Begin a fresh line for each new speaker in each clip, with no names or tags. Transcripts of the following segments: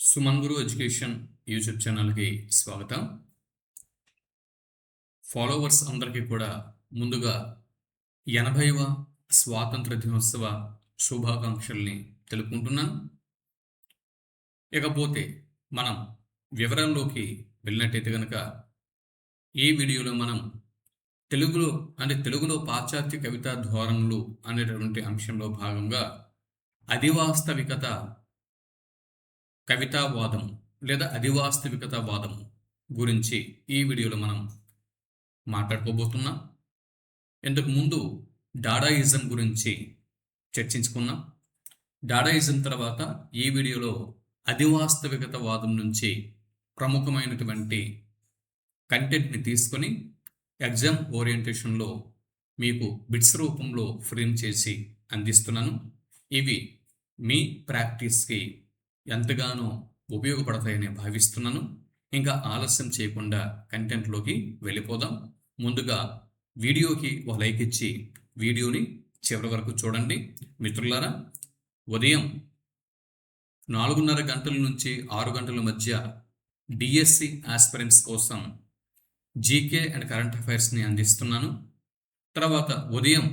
Suman education YouTube ఛానల్కి స్వాగతం. Followers అందరికీ కూడా ముందుగా 80వ స్వాతంత్ర దినోత్సవ శుభాకాంక్షల్ని తెలుపుకుంటున్నాను. ఇకపోతే మనం వివరాల్లోకి వెళ్ళినట్టయితే కనుక ఈ వీడియోలో మనం తెలుగులో పాశ్చాత్య కవితా ధోరణులు అనేటటువంటి అంశంలో భాగంగా అధివాస్తవికత కవితావాదం లేదా అధివాస్తవికతావాదం గురించి ఈ వీడియోలో మనం మాట్లాడుకోబోతున్నాం. ఇంతకు ముందు డాడాయిజం గురించి చర్చించుకున్నాం. డాడాయిజం తర్వాత ఈ వీడియోలో అధివాస్తవికతావాదం నుంచి ప్రముఖమైనటువంటి కంటెంట్ని తీసుకొని ఎగ్జామ్ ఓరియంటేషన్లో మీకు బిట్స్ రూపంలో ఫ్రేమ్ చేసి అందిస్తున్నాను. ఇవి మీ ప్రాక్టీస్కి ఎంతగానో ఉపయోగపడతాయని భావిస్తున్నాను. ఇంకా ఆలస్యం చేయకుండా కంటెంట్లోకి వెళ్ళిపోదాం. ముందుగా వీడియోకి ఒక లైక్ ఇచ్చి వీడియోని చివరి వరకు చూడండి. మిత్రులారా, ఉదయం 4:30 గంటల నుంచి 6 గంటల మధ్య డిఎస్సి ఆస్పిరెంట్స్ కోసం జీకే అండ్ కరెంట్ అఫైర్స్ని అందిస్తున్నాను. తర్వాత ఉదయం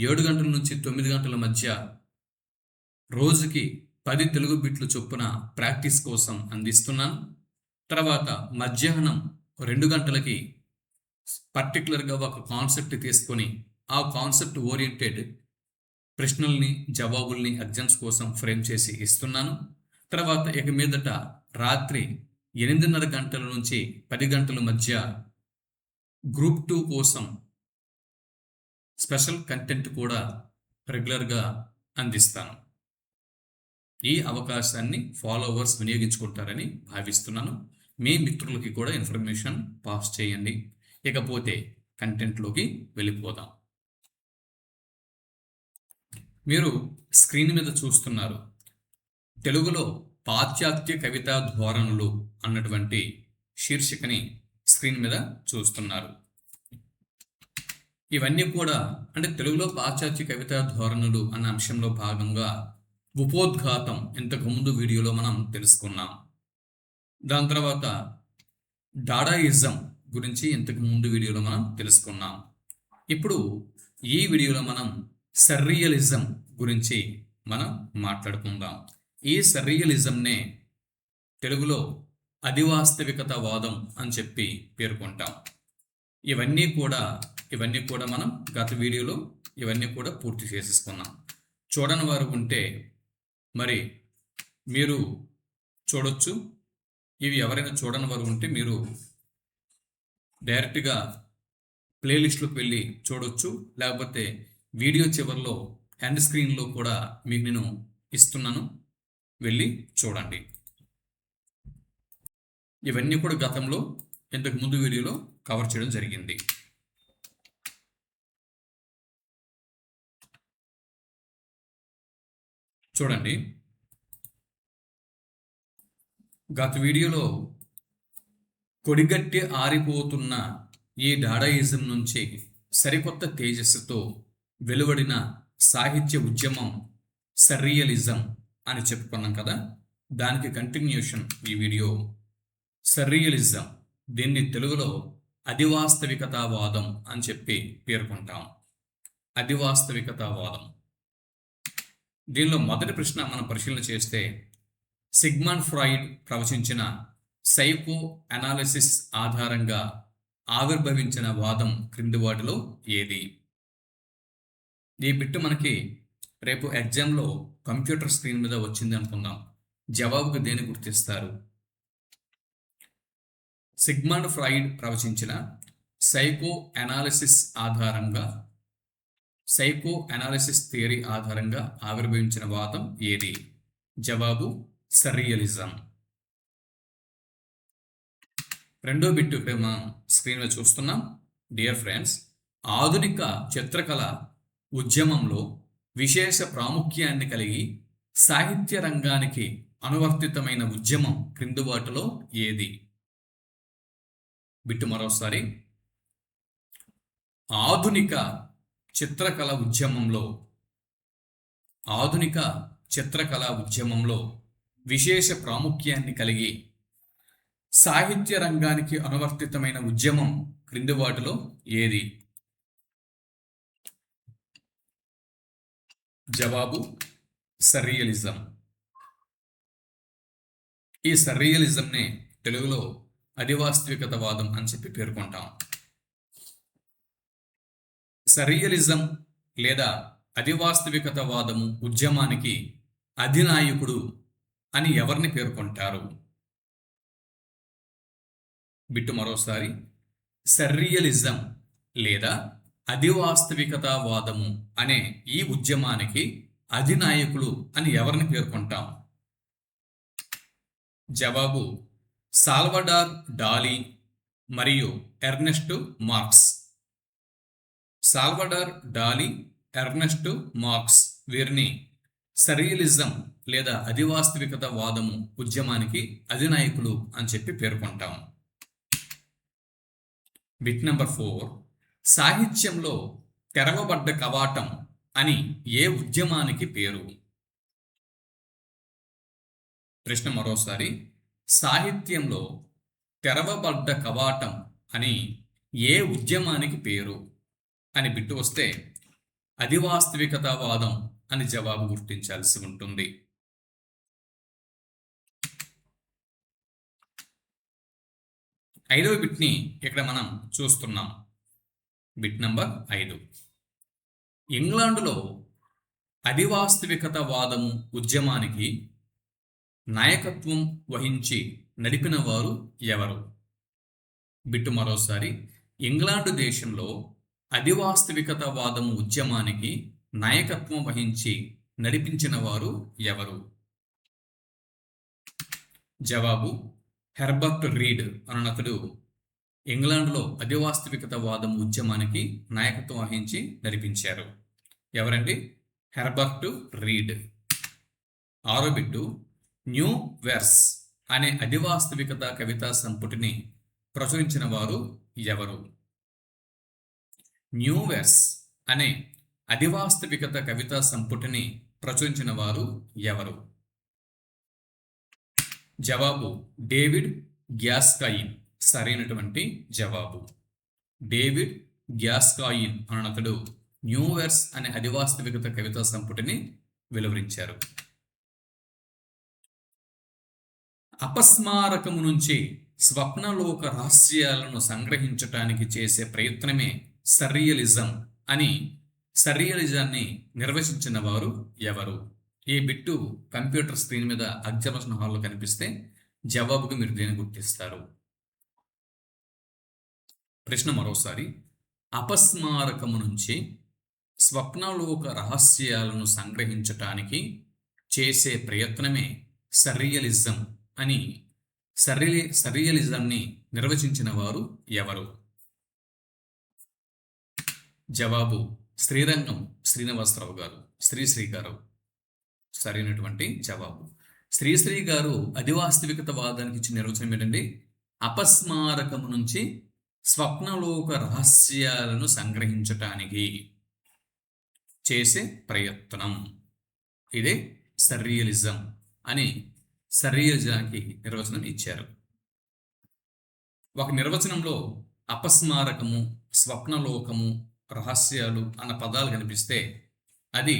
7 గంటల నుంచి 9 గంటల మధ్య రోజుకి 10 తెలుగు బిట్లు చొప్పున ప్రాక్టీస్ కోసం అందిస్తున్నాను. తర్వాత మధ్యాహ్నం 2 గంటలకి పర్టికులర్గా ఒక కాన్సెప్ట్ తీసుకొని ఆ కాన్సెప్ట్ ఓరియంటెడ్ ప్రశ్నల్ని జవాబుల్ని ఎగ్జామ్స్ కోసం ఫ్రేమ్ చేసి ఇస్తున్నాను. తర్వాత ఇక మీదట రాత్రి 8:30 గంటల నుంచి 10 గంటల మధ్య గ్రూప్ 2 కోసం స్పెషల్ కంటెంట్ కూడా రెగ్యులర్గా అందిస్తాను. ఈ అవకాశాన్ని ఫాలోవర్స్ వినియోగించుకుంటారని భావిస్తున్నాను. మీ మిత్రులకి కూడా ఇన్ఫర్మేషన్ పాస్ చేయండి. ఇకపోతే కంటెంట్లోకి వెళ్ళిపోదాం. మీరు స్క్రీన్ మీద చూస్తున్నారు తెలుగులో పాశ్చాత్య కవితా ధోరణులు అన్నటువంటి శీర్షికని స్క్రీన్ మీద చూస్తున్నారు. ఇవన్నీ కూడా తెలుగులో పాశ్చాత్య కవితా ధోరణులు అన్న అంశంలో భాగంగా ఉపోద్ఘాతం ఇంతకు ముందు వీడియోలో మనం తెలుసుకున్నాం. దాని తర్వాత డాడాయిజం గురించి ఇంతకు ముందు వీడియోలో మనం తెలుసుకున్నాం. ఇప్పుడు ఈ వీడియోలో మనం సర్రియలిజం గురించి మనం మాట్లాడుకుందాం. ఈ సర్రియలిజంనే తెలుగులో అధివాస్తవికతావాదం అని చెప్పి పేర్కొంటాం. ఇవన్నీ కూడా మనం గత వీడియోలో ఇవన్నీ కూడా పూర్తి చేసేసుకున్నాం. చూడని వారు ఉంటే మరి మీరు చూడొచ్చు. ఇవి ఎవరైనా చూడని వారు ఉంటే మీరు డైరెక్ట్గా ప్లేలిస్ట్లోకి వెళ్ళి చూడొచ్చు. లేకపోతే వీడియో చివరిలో హ్యాండ్ స్క్రీన్లో కూడా మీకు నేను ఇస్తున్నాను, వెళ్ళి చూడండి. ఇవన్నీ కూడా గతంలో ఇంతకు ముందు వీడియోలో కవర్ చేయడం జరిగింది. చూడండి, గత వీడియోలో కొడిగట్టి ఆరిపోతున్న ఈ డాడాయిజం నుంచి సరికొత్త తేజస్సుతో వెలువడిన సాహిత్య ఉద్యమం సర్రియలిజం అని చెప్పుకున్నాం కదా. దానికి కంటిన్యూషన్ ఈ వీడియో సర్రియలిజం. దీన్ని తెలుగులో అధివాస్తవికతావాదం అని చెప్పి పేర్కొంటాం. అధివాస్తవికతావాదం. దీనిలో మొదటి ప్రశ్న మనం పరిశీలన చేస్తే సిగ్మండ్ ఫ్రాయిడ్ ప్రవచించిన సైకో అనాలిసిస్ ఆధారంగా ఆవిర్భవించిన వాదం క్రింది వాటిలో ఏది? ఈ బిట్టు మనకి రేపు ఎగ్జామ్లో కంప్యూటర్ స్క్రీన్ మీద వచ్చింది అనుకుందాం. జవాబుకు దేని గుర్తిస్తారు? సిగ్మండ్ ఫ్రాయిడ్ ప్రవచించిన సైకో అనాలిసిస్ థియరీ ఆధారంగా ఆవిర్భవించిన వాదం ఏది? జవాబు సర్రియలిజం. రెండో బిట్టు ఇక్కడ మనం స్క్రీన్లో చూస్తున్నాం. డియర్ ఫ్రెండ్స్, ఆధునిక చిత్రకళ ఉద్యమంలో విశేష ప్రాముఖ్యాన్ని కలిగి సాహిత్య రంగానికి అనువర్తితమైన ఉద్యమం క్రింది వాటిలో ఏది? బిట్టు మరోసారి. ఆధునిక చిత్రకళ ఉద్యమంలో విశేష ప్రాముఖ్యాన్ని కలిగి సాహిత్య రంగానికి అనువర్తితమైన ఉద్యమం క్రింది వాటిలో ఏది? జవాబు సర్రియలిజం. ఈ సర్రియలిజంనే తెలుగులో అధివాస్తవికతవాదం అని చెప్పి పేర్కొంటాం. సర్రియలిజం లేదా అధివాస్తవికతవాదము ఉద్యమానికి అధినాయకుడు అని ఎవరిని పేర్కొంటారు? బిట్టు మరోసారి. సర్రియలిజం లేదా అధివాస్తవికతావాదము అనే ఈ ఉద్యమానికి అధినాయకులు అని ఎవరిని పేర్కొంటాం? జవాబు సాల్వడార్ డాలీ మరియు ఎర్నెస్టు మార్క్స్. సాల్వడార్ డాలీ, ఎర్నెస్టు మార్క్స్ వీరిని సర్రియలిజం లేదా అధివాస్తవికతవాదము ఉద్యమానికి అధినాయకులు అని చెప్పి పేర్కొంటాం. Bit number 4. సాహిత్యంలో తెరవబడ్డ కవాటం అని ఏ ఉద్యమానికి పేరు? ప్రశ్న మరోసారి. సాహిత్యంలో తెరవబడ్డ కవాటం అని ఏ ఉద్యమానికి పేరు అని బిట్టు వస్తే అధివాస్తవికతావాదం అని జవాబు గుర్తించాల్సి ఉంటుంది. ఐదవ బిట్ని ఇక్కడ మనం చూస్తున్నాం. Bit number 5. ఇంగ్లాండులో అధివాస్తవికతవాదము ఉద్యమానికి నాయకత్వం వహించి నడిపిన వారు ఎవరు? బిట్టు మరోసారి. ఇంగ్లాండు దేశంలో అధివాస్తవికతవాదము ఉద్యమానికి నాయకత్వం వహించి నడిపించిన వారు ఎవరు? జవాబు హెర్బర్ట్ రీడ్ అనతడు ఇంగ్లాండ్లో అధివాస్తవికతవాదం ఉద్యమానికి నాయకత్వం వహించి నడిపించారు. ఎవరండి? Herbert read. ఆరో బిట్టు. న్యూ వెర్స్ అనే అధివాస్తవికత కవితా సంపుటిని ప్రచురించిన వారు ఎవరు? న్యూ వెర్స్ అనే అధివాస్తవికత కవితా సంపుటిని ప్రచురించిన వారు ఎవరు? జవాబు డేవిడ్ గ్యాస్కాయిన్. సరైనటువంటి జవాబు. డేవిడ్ గ్యాస్కాయిన్ అనతడు న్యూ వెర్స్ అనే అధివాస్తవికత కవితా సంపుటిని వెలువరించారు. అపస్మారకము నుంచి స్వప్నలోక రహస్యాలను సంగ్రహించటానికి చేసే ప్రయత్నమే సర్రియలిజం అని సర్రియలిజాన్ని నిర్వచించిన వారు ఎవరు? ఈ బిట్టు కంప్యూటర్ స్క్రీన్ మీద అబ్జర్వేషన్ హాల్లో కనిపిస్తే జవాబుకు మీరు దేని గుర్తిస్తారు? ప్రశ్న మరోసారి. అపస్మారకము నుంచి స్వప్నలోక రహస్యాలను సంగ్రహించటానికి చేసే ప్రయత్నమే సర్రియలిజం అని సర్రియలిజాన్ని నిర్వచించిన వారు ఎవరు? జవాబు శ్రీరంగం శ్రీనివాసరావు గారు, శ్రీశ్రీ గారు. సరైనటువంటి జవాబు. శ్రీశ్రీ గారు అధివాస్తవికతవాదానికి ఇచ్చిన నిర్వచనం ఏంటండి? అపస్మారకము నుంచి స్వప్నలోక రహస్యాలను సంగ్రహించటానికి చేసే ప్రయత్నం, ఇదే సర్రియలిజం అని సర్రియలిజానికి నిర్వచనం ఇచ్చారు. ఒక నిర్వచనంలో అపస్మారకము, స్వప్నలోకము, రహస్యాలు అన్న పదాలు కనిపిస్తే అది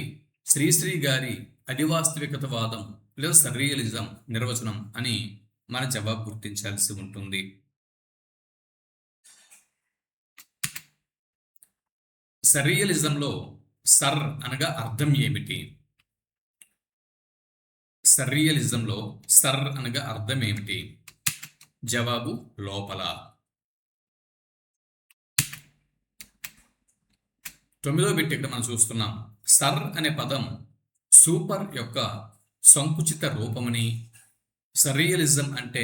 శ్రీశ్రీ గారి అధివాస్తవికతవాదం లేదా సర్రియలిజం నిర్వచనం అని మన జవాబు గుర్తించాల్సి ఉంటుంది. సర్రియలిజంలో సర్ అనగా అర్థం ఏమిటి? సర్రియలిజంలో సర్ అనగా అర్థం ఏమిటి? జవాబు లోపల. 9వ బిట్ ఇక్కడ మనం చూస్తున్నాం. సర్ అనే పదం సూపర్ యొక్క సంకుచిత రూపమని, సర్రియలిజం అంటే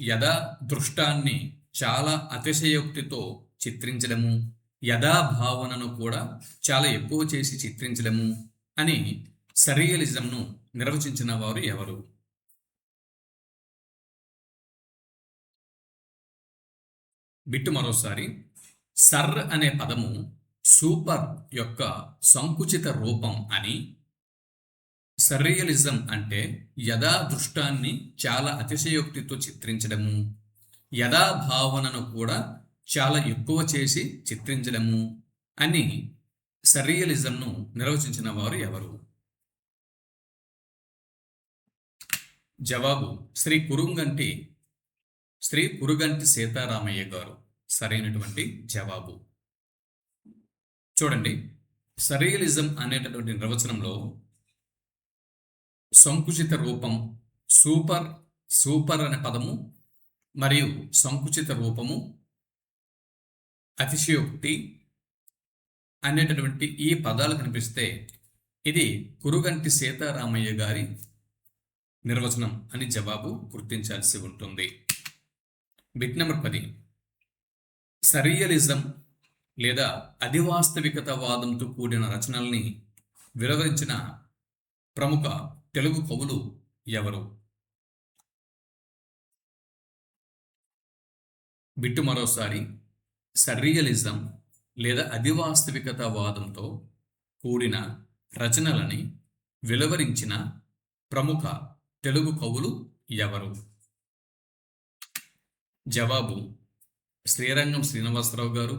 యథా దృష్టాన్ని చాలా అతిశయోక్తితో చిత్రించడము, యథాభావనను కూడా చాలా ఎక్కువ చేసి చిత్రించడము అని సర్రియలిజంను నిర్వచించిన వారు ఎవరు? బిట్టు మరోసారి. సర్ అనే పదము సూపర్ యొక్క సంకుచిత రూపం అని, సర్రియలిజం అంటే యథాదృష్టాన్ని చాలా అతిశయోక్తితో చిత్రించడము, యథాభావనను కూడా చాలా ఎక్కువ చేసి చిత్రించడము అని సర్రియలిజంను నిర్వచించిన వారు ఎవరు? జవాబు శ్రీ కురుగంటి సీతారామయ్య గారు సరైనటువంటి జవాబు. చూడండి, సర్రియలిజం అనేటటువంటి నిర్వచనంలో సంకుచిత రూపం, సూపర్ అనే పదము మరియు సంకుచిత రూపము, అతిశయోక్తి అనేటటువంటి ఈ పదాలు కనిపిస్తే ఇది కురుగంటి సీతారామయ్య గారి నిర్వచనం అని జవాబు గుర్తించాల్సి ఉంటుంది. Bit number 10. సర్రియలిజం లేదా అధివాస్తవికతవాదంతో కూడిన రచనల్ని వివరించిన ప్రముఖ తెలుగు కవులు ఎవరు? బిట్టు మరోసారి. సర్రియలిజం లేదా అధివాస్తవికతవాదంతో కూడిన రచనలని వివరించిన ప్రముఖ తెలుగు కవులు ఎవరు? జవాబు శ్రీరంగం శ్రీనివాసరావు గారు,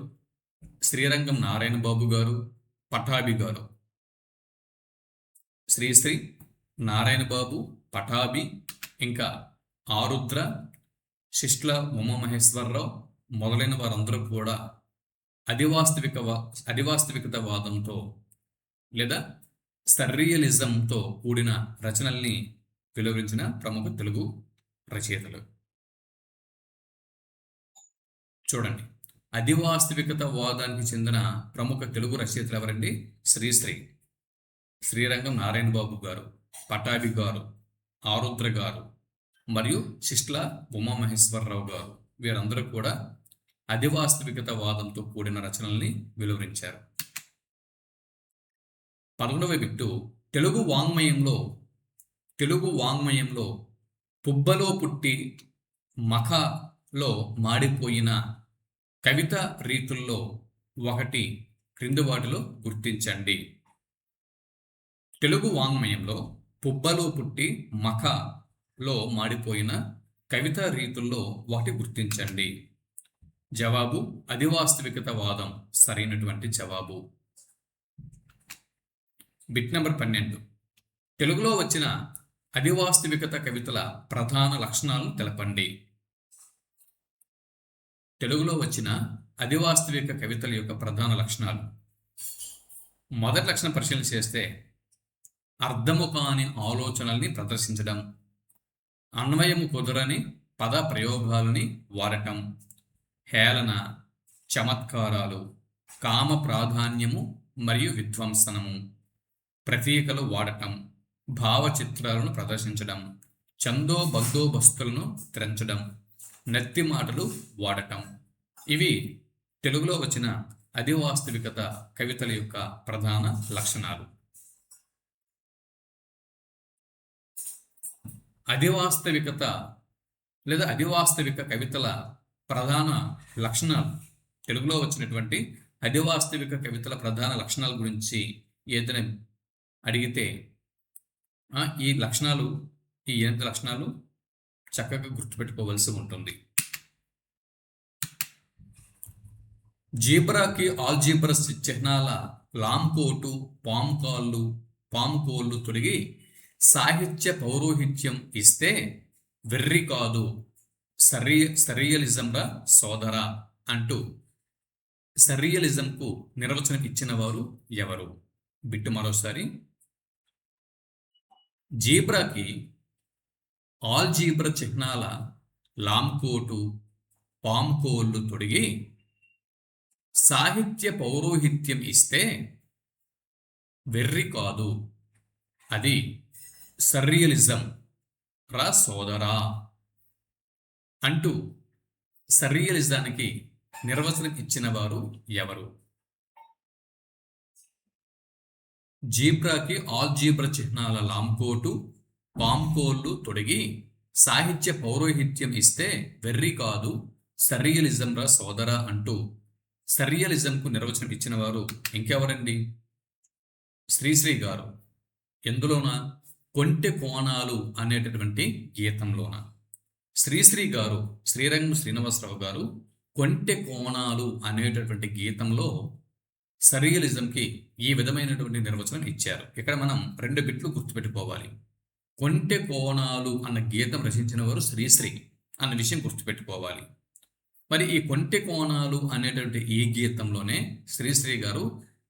శ్రీరంగం నారాయణ బాబు గారు, పటాభి గారు. శ్రీశ్రీ, నారాయణ బాబు, పటాభి, ఇంకా ఆరుద్ర, శిష్ట్ల ఉమామహేశ్వరరావు మొదలైన వారందరూ కూడా అధివాస్తవికతవాదంతో లేదా సర్రియలిజంతో కూడిన రచనల్ని వెలువరించిన ప్రముఖ తెలుగు రచయితలు. చూడండి, అధివాస్తవికతవాదానికి చెందిన ప్రముఖ తెలుగు రచయితలు ఎవరండి? శ్రీరంగం నారాయణ బాబు గారు, పటాభి గారు, ఆరుద్ర గారు మరియు శిష్ట్ల ఉమామహేశ్వరరావు గారు. వీరందరూ కూడా అధివాస్తవికతవాదంతో కూడిన రచనల్ని వెలువరించారు. 11వ బిట్టు. తెలుగు వాంగ్మయంలో పుబ్బలో పుట్టి మఖలో మాడిపోయిన కవిత రీతుల్లో ఒకటి క్రింది వాటిలో గుర్తించండి. తెలుగు వాంగ్మయంలో పుబ్బలో పుట్టి మఖలో మాడిపోయిన కవిత రీతుల్లో ఒకటి గుర్తించండి. జవాబు అధివాస్తవికతవాదం సరైనటువంటి జవాబు. Bit number 12. తెలుగులో వచ్చిన అధివాస్తవికత కవితల ప్రధాన లక్షణాలను తెలపండి. తెలుగులో వచ్చిన అధివాస్తవిక కవితల యొక్క ప్రధాన లక్షణాలు. మొదటి లక్షణం పరిశీలన చేస్తే అర్థము కాని ఆలోచనల్ని ప్రదర్శించడం, అన్వయము కుదరని పద ప్రయోగాలని వాడటం, హేళన, చమత్కారాలు, కామ ప్రాధాన్యము మరియు విధ్వంసనము, ప్రతీకలు వాడటం, భావచిత్రాలను ప్రదర్శించడం, బందోబస్తులను త్రెంచడం, నత్తి మాటలు వాడటం. ఇవి తెలుగులో వచ్చిన అధివాస్తవికత కవితల యొక్క ప్రధాన లక్షణాలు. అధివాస్తవికత లేదా అధివాస్తవిక కవితల ప్రధాన లక్షణాలు, తెలుగులో వచ్చినటువంటి అధివాస్తవిక కవితల ప్రధాన లక్షణాల గురించి ఏదైనా అడిగితే ఈ 8 లక్షణాలు చక్కగా గుర్తుపెట్టుకోవలసి ఉంటుంది. జీబ్రాకి ఆల్జీబ్రస్ చిహ్నాల లాంకోటు, పాముకోళ్ళు తొలగి సాహిత్య పౌరోహిత్యం ఇస్తే వెర్రి కాదు సర్రియలిజంరా సోదరా అంటూ సర్రియలిజంకు నిర్వచనం ఇచ్చిన వారు ఎవరు? బిట్టు మరోసారి. జీబ్రాకి ఆల్జీబ్రా చిహ్నాల లాంకోటు, పాముకోళ్ళు తొడిగి సాహిత్య పౌరోహిత్యం ఇస్తే వెర్రి కాదు, అది సర్రియలిజం రా సోదరా అంటూ సర్రియలిజానికి నిర్వచనం ఇచ్చిన వారు ఎవరు? జీబ్రాకి ఆల్జీబ్రా చిహ్నాల లాంకోటు, పాముకోళ్ళు తొడిగి సాహిత్య పౌరోహిత్యం ఇస్తే వెర్రి కాదు సర్రియలిజం రా సోదరా అంటూ సర్రియలిజంకు నిర్వచనం ఇచ్చిన వారు ఇంకెవరండి? శ్రీశ్రీ గారు. ఎందులోనా? కొంటె కోణాలు అనేటటువంటి గీతంలోన శ్రీశ్రీ గారు, శ్రీరంగం శ్రీనివాసరావు గారు కొంటె కోణాలు అనేటటువంటి గీతంలో సర్రియలిజంకి ఈ విధమైనటువంటి నిర్వచనం ఇచ్చారు. ఇక్కడ మనం 2 బిట్లు గుర్తుపెట్టుకోవాలి. కొంటె కోణాలు అన్న గీతం రచించిన వారు శ్రీశ్రీ అన్న విషయం గుర్తుపెట్టుకోవాలి. మరి ఈ కొంటె కోణాలు అనేటువంటి ఈ గీతంలోనే శ్రీశ్రీ గారు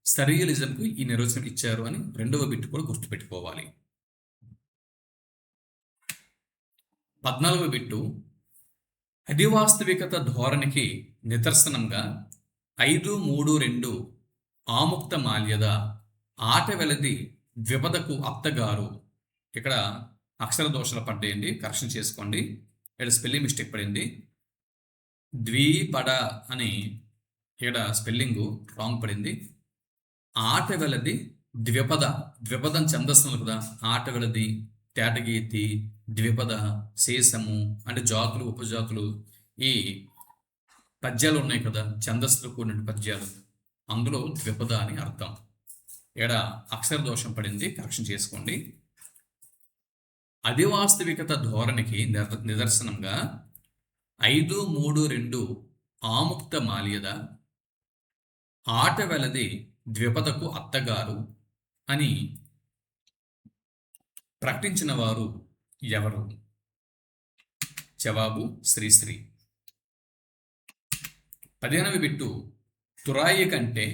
సర్రియలిజంకు ఈ నిర్వచనం ఇచ్చారు అని 2వ బిట్టు కూడా గుర్తుపెట్టుకోవాలి. 14వ బిట్టు అధివాస్తవికత ధోరణికి నిదర్శనంగా 5-3-2 ఆముక్త మాల్యద ఆట వెలది ద్విపదకు అత్తగారు. ఇక్కడ అక్షర దోషాలు పడ్డాయండి, కరెక్షన్ చేసుకోండి. ఇక్కడ స్పెల్లింగ్ మిస్టేక్ పడింది. ద్విపడ అని ఇక్కడ స్పెల్లింగు రాంగ్ పడింది. ఆట వెలది ద్విపద, ద్విపదం ఛందస్సులు కదా, ఆట వెలది తేటగీతి ద్విపద శేషము అంటే జాతులు ఉపజాతులు ఈ పద్యాలు ఉన్నాయి కదా, ఛందస్సులు కూడిన పద్యాలు, అందులో ద్విపద అని అర్థం. ఇక్కడ అక్షర దోషం పడింది, కరెక్షన్ చేసుకోండి. అధివాస్తవికత ధోరణికి నిదర్శనంగా 5-3-2 ఆముక్త మాల్యద ఆట వెలది ద్విపదకు అత్తగారు అని ప్రకటించిన వారు ఎవరు? జవాబు శ్రీశ్రీ. 15వ బిట్టు తురాయి కంటే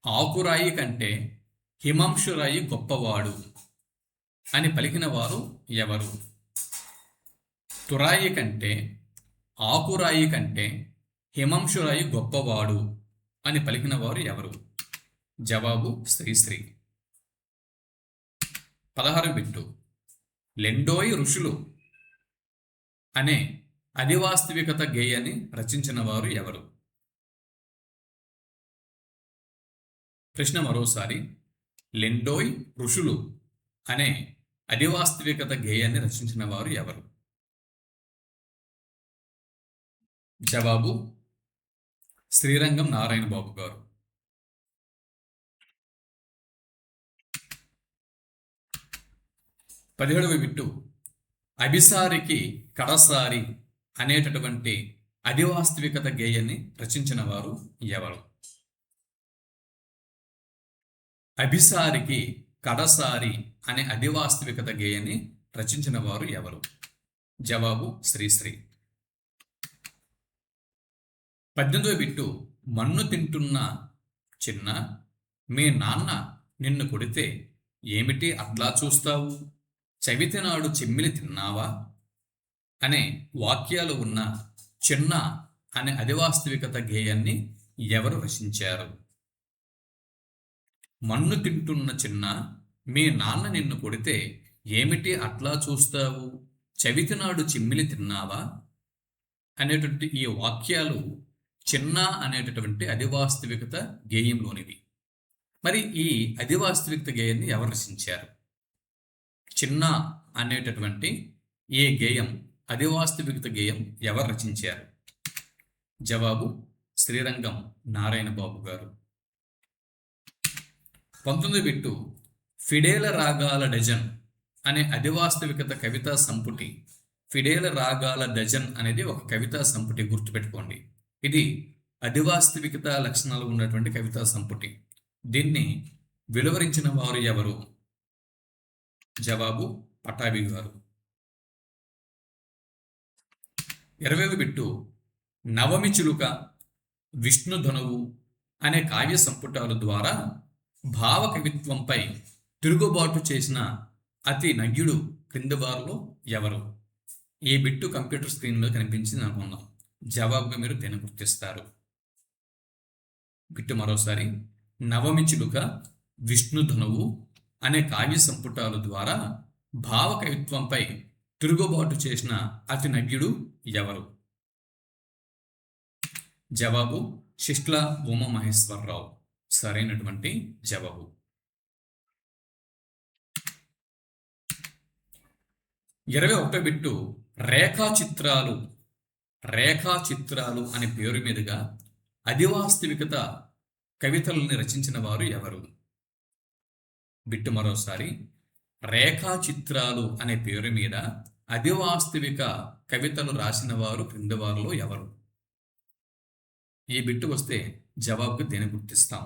ఆకురాయి కంటే హిమాంశురాయి గొప్పవాడు అని పలికిన వారు ఎవరు? తురాయి కంటే ఆకురాయి కంటే హిమాంశురాయి గొప్పవాడు అని పలికిన వారు ఎవరు? జవాబు శ్రీశ్రీ. 16వ బిట్టు లెండోయ్ ఋషులు అనే అధివాస్తవికత గేయాన్ని రచించిన వారు ఎవరు? ప్రశ్న మరోసారి. లెండోయ్ ఋషులు అనే అధివాస్తవికత గేయాన్ని రచించిన వారు ఎవరు? జవాబు శ్రీరంగం నారాయణ బాబు గారు. 17వ బిట్టు అభిసారికి కడసారి అనేటటువంటి అధివాస్తవికత గేయాన్ని రచించిన వారు ఎవరు? అభిసారికి కడసారి అనే అధివాస్తవికత గేయాన్ని రచించిన వారు ఎవరు? జవాబు శ్రీశ్రీ. 18వ బిట్టు మన్ను తింటున్న చిన్న మీ నాన్న నిన్ను కొడితే ఏమిటి అట్లా చూస్తావు, చవితి నాడు చెమ్మిలి తిన్నావా అనే వాక్యాలు ఉన్న చిన్న అనే అధివాస్తవికత గేయాన్ని ఎవరు రచించారు? మన్ను తింటున్న చిన్న మీ నాన్న నిన్ను కొడితే ఏమిటి అట్లా చూస్తావు, చవితి నాడు చెమ్మిలి తిన్నావా అనేటువంటి ఈ వాక్యాలు చిన్న అనేటటువంటి అధివాస్తవికత గేయంలోనివి. మరి ఈ అధివాస్తవికత గేయాన్ని ఎవరు రచించారు? చిన్న అనేటటువంటి ఏ గేయం అధివాస్తవికత గేయం ఎవరు రచించారు? జవాబు శ్రీరంగం నారాయణ బాబు గారు. 19వ బిట్టు ఫిడేల రాగాల డజన్ అనే అధివాస్తవికత కవితా సంపుటి. ఫిడేల రాగాల డజన్ అనేది ఒక కవితా సంపుటి, గుర్తుపెట్టుకోండి. ఇది అధివాస్తవికత లక్షణాలు ఉన్నటువంటి కవితా సంపుటి. దీన్ని వెలువరించిన వారు ఎవరు? జవాబు పటాభి గారు. 20వ బిట్టు నవమి చిలుక, విష్ణు ధనువు అనే కావ్య సంపుటాల ద్వారా భావ కవిత్వంపై తిరుగుబాటు చేసిన అతి నగ్యుడు క్రింది వారిలో ఎవరు? ఈ బిట్టు కంప్యూటర్ స్క్రీన్ మీద కనిపించింది అనుకుందాం. జవాబుగా మీరు దేన్ని గుర్తిస్తారు? బిట్టు మరోసారి. నవమి చిలుక, విష్ణు ధనువు అనే కావ్య సంపుటాల ద్వారా భావ కవిత్వంపై తిరుగుబాటు చేసిన అతి నగ్యుడు ఎవరు? జవాబు శిష్ట్ల ఉమామహేశ్వరరావు సరైనటువంటి జవాబు. 21వ బిట్టు రేఖాచిత్రాలు అనే పేరు మీదుగా అధివాస్తవికత కవితల్ని రచించిన వారు ఎవరు? బిట్టు మరోసారి. రేఖా చిత్రాలు అనే పేరు మీద అధివాస్తవిక కవితలు రాసిన వారు క్రింది వారిలో ఎవరు? ఈ బిట్టు వస్తే జవాబుకు దేని గుర్తిస్తాం?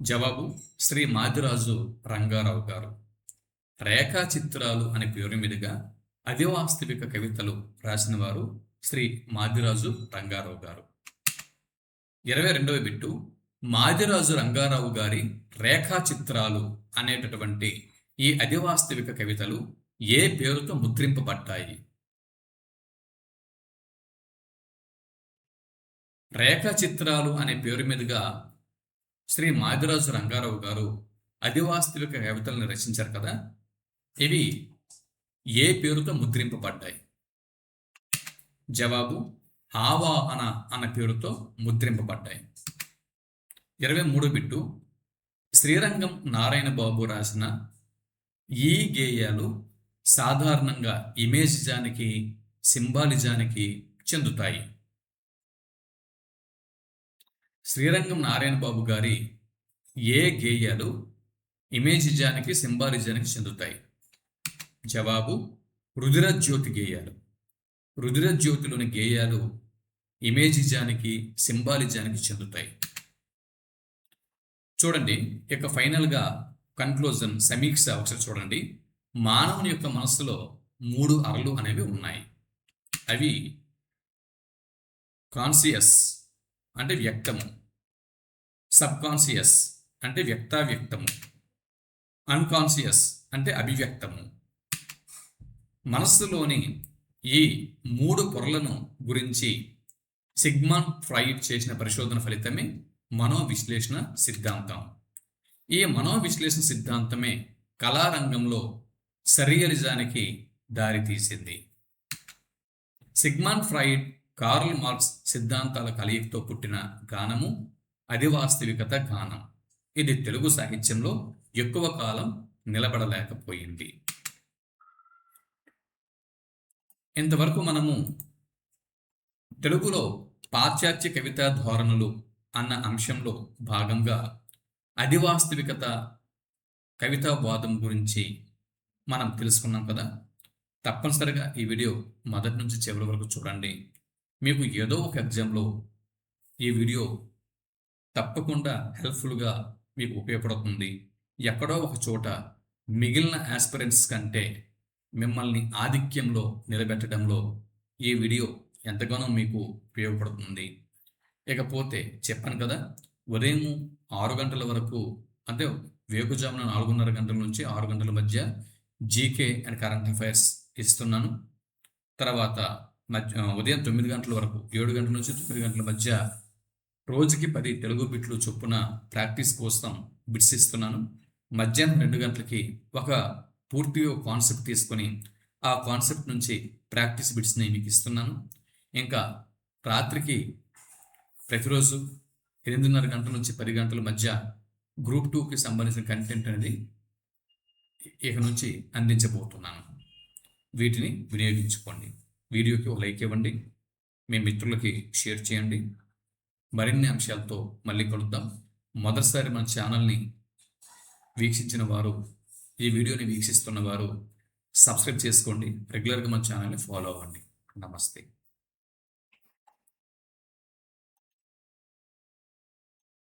జవాబు శ్రీ మాదిరాజు రంగారావు గారు. రేఖా చిత్రాలు అనే పేరు మీదుగా అధివాస్తవిక కవితలు రాసిన వారు శ్రీ మాదిరాజు రంగారావు గారు. 22వ బిట్టు. మాదిరాజు రంగారావు గారి రేఖా చిత్రాలు అనేటటువంటి ఈ అధివాస్తవిక కవితలు ఏ పేరుతో ముద్రింపబడ్డాయి? రేఖా చిత్రాలు అనే పేరు మీదుగా శ్రీ మాదిరాజు రంగారావు గారు అధివాస్తవిక కవితలను రచించారు కదా, ఇవి ఏ పేరుతో ముద్రింపబడ్డాయి? జవాబు ఆవాహన అన్న పేరుతో ముద్రింపబడ్డాయి. 23 బిట్టు. శ్రీరంగం నారాయణ బాబు రాసిన ఈ గేయాలు సాధారణంగా ఇమేజిజానికి, సింబాలిజానికి చెందుతాయి. శ్రీరంగం నారాయణ బాబు గారి ఏ గేయాలు ఇమేజిజానికి, సింబాలిజానికి చెందుతాయి? జవాబు రుధిరజ్యోతి గేయాలు. రుధిరజ్యోతిలోని గేయాలు ఇమేజిజానికి, సింబాలిజానికి చెందుతాయి. చూడండి, ఇక ఫైనల్గా కన్క్లూజన్, సమీక్ష ఒకసారి చూడండి. మానవుని యొక్క మనస్సులో 3 అరలు అనేవి ఉన్నాయి. అవి కాన్షియస్ అంటే వ్యక్తము, సబ్ కాన్షియస్ అంటే వ్యక్తావ్యక్తము, అన్కాన్షియస్ అంటే అభివ్యక్తము. మనస్సులోని ఈ 3 పొరలను గురించి సిగ్మండ్ ఫ్రాయిడ్ చేసిన పరిశోధన ఫలితమే మనోవిశ్లేషణ సిద్ధాంతం. ఈ మనోవిశ్లేషణ సిద్ధాంతమే కళారంగంలో సర్రియలిజానికి దారితీసింది. సిగ్మండ్ ఫ్రాయిడ్, కార్ల్ మార్క్స్ సిద్ధాంతాల కలయికతో పుట్టిన గానము అధివాస్తవికత గానం. ఇది తెలుగు సాహిత్యంలో ఎక్కువ కాలం నిలబడలేకపోయింది. ఇంతవరకు మనము తెలుగులో పాశ్చాత్య కవితా ధోరణులు అన్న అంశంలో భాగంగా అధివాస్తవికత కవితావాదం గురించి మనం తెలుసుకున్నాం కదా. తప్పనిసరిగా ఈ వీడియో మొదటి నుంచి చివరి వరకు చూడండి. మీకు ఏదో ఒక ఎగ్జామ్లో ఈ వీడియో తప్పకుండా హెల్ప్ఫుల్గా మీకు ఉపయోగపడుతుంది. ఎక్కడో ఒక చోట మిగిలిన ఆస్పిరెంట్స్ కంటే మిమ్మల్ని ఆధిక్యంలో నిలబెట్టడంలో ఈ వీడియో ఎంతగానో మీకు ఉపయోగపడుతుంది. ఇకపోతే చెప్పాను కదా, ఉదయం 6 గంటల వరకు, అంటే వేకుజామున 4:30 గంటల నుంచి 6 గంటల మధ్య జీకే అండ్ కరెంట్ అఫైర్స్ ఇస్తున్నాను. తర్వాత ఉదయం 9 గంటల వరకు, 7 గంటల నుంచి 9 గంటల మధ్య రోజుకి 10 తెలుగు బిట్లు చొప్పున ప్రాక్టీస్ కోసం బిట్స్ ఇస్తున్నాను. మధ్యాహ్నం 2 గంటలకి ఒక పూర్తిగా కాన్సెప్ట్ తీసుకొని ఆ కాన్సెప్ట్ నుంచి ప్రాక్టీస్ బిట్స్ని మీకు ఇస్తున్నాను. ఇంకా రాత్రికి ప్రతిరోజు 8:30 గంటల నుంచి 10 గంటల మధ్య గ్రూప్ 2కి సంబంధించిన కంటెంట్ అనేది ఇక నుంచి అందించబోతున్నాను. వీటిని వినియోగించుకోండి. వీడియోకి ఒక లైక్ ఇవ్వండి, మీ మిత్రులకి షేర్ చేయండి. మరిన్ని అంశాలతో మళ్ళీ కలుద్దాం. మొదటిసారి మన ఛానల్ని వీక్షించిన వారు, ఈ వీడియోని వీక్షిస్తున్న వారు సబ్స్క్రైబ్ చేసుకోండి. రెగ్యులర్గా మన ఛానల్ని ఫాలో అవ్వండి. నమస్తే.